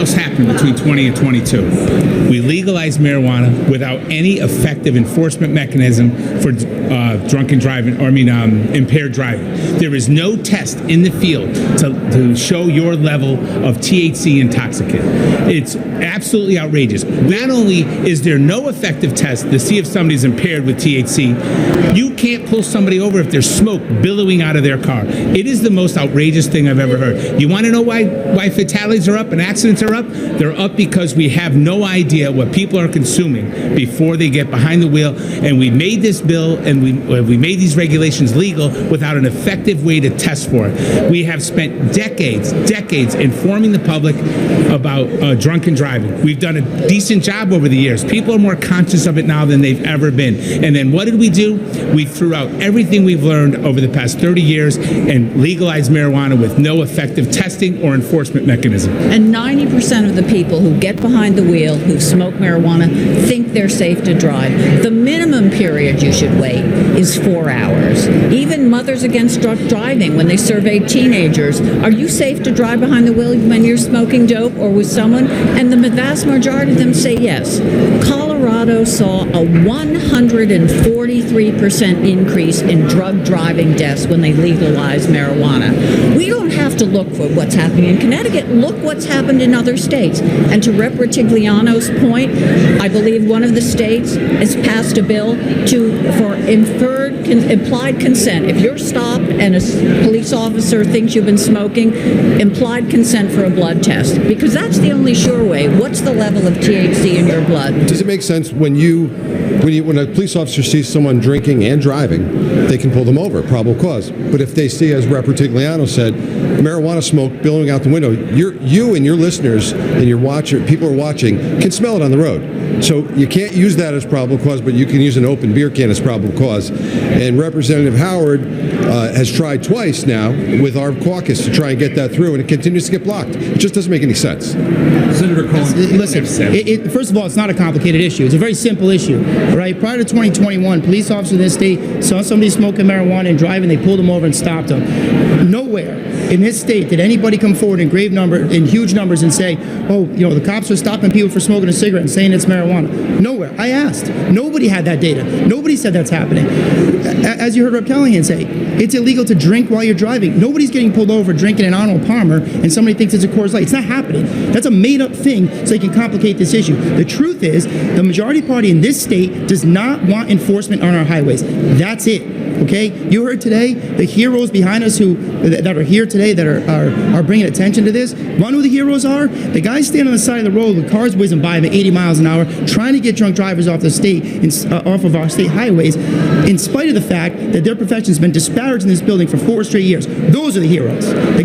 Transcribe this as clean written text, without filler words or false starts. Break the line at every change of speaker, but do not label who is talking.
else happened between 20 and 22. We legalized marijuana without any effective enforcement mechanism for drunken driving, impaired driving. There is no test in the field to show your level of THC intoxicant. It's absolutely outrageous. Not only is there no effective test to see if somebody's impaired with THC, you can't pull somebody over if there's smoke billowing out of their car. It is the most outrageous thing I've ever heard. You want to know why fatalities are up and accidents are up? They're up because we have no idea what people are consuming before they get behind the wheel. And we made this bill and we made these regulations legal without an effective way to test for it. We have spent decades informing the public about drunken driving. We've done a decent job over the years. People are more conscious of it now than they've ever been. And then what did we do? We threw out everything we've learned over the past 30 years and legalized marijuana with no effective testing or enforcement mechanism.
And 90% of the people who get behind the wheel who smoke marijuana think they're safe to drive. The minimum period you should wait is 4 hours. Even Mothers Against Drunk Driving, when they surveyed teenagers, are you safe to drive behind the wheel when you're smoking dope or with someone? And the vast majority of them say yes. Colorado saw a 143% increase in drug driving deaths when they legalized marijuana. We don't have to look for what's happening in Connecticut. Look what's happened in other states. And to Rep. Retigliano's point, I believe one of the states has passed a bill for implied consent. If you're stopped and a police officer thinks you've been smoking, implied consent for a blood test, because that's the only sure way. What's the level of THC in your blood?
Does it make sense when a police officer sees someone drinking and driving, they can pull them over, probable cause. But if they see, as Rep. Retigliano said, marijuana smoke billowing out the window, you and your listeners and your people who are watching can smell it on the road. So you can't use that as probable cause, but you can use an open beer can as probable cause. And Representative Howard has tried twice now with our caucus to try and get that through, and it continues to get blocked. It just doesn't make any sense.
Senator Cohen, listen, first of all, it's not a complicated issue. It's a very simple issue, right? Prior to 2021, police officers in this state saw somebody smoking marijuana and driving, they pulled them over and stopped them. Nowhere in this state did anybody come forward in huge numbers and say, oh, the cops are stopping people for smoking a cigarette and saying it's marijuana. Nowhere. I asked. Nobody had that data. Nobody said that's happening. As you heard Rep. Callahan say, it's illegal to drink while you're driving. Nobody's getting pulled over drinking an Arnold Palmer and somebody thinks it's a Coors Light. It's not happening. That's a made-up thing so they can complicate this issue. The truth is, the majority party in this state does not want enforcement on our highways. That's it. Okay, you heard today the heroes behind us that are here today that are bringing attention to this. Want to know who the heroes are? The guys standing on the side of the road with cars whizzing by them at 80 miles an hour, trying to get drunk drivers off off of our state highways, in spite of the fact that their profession has been disparaged in this building for 4 straight years. Those are the heroes.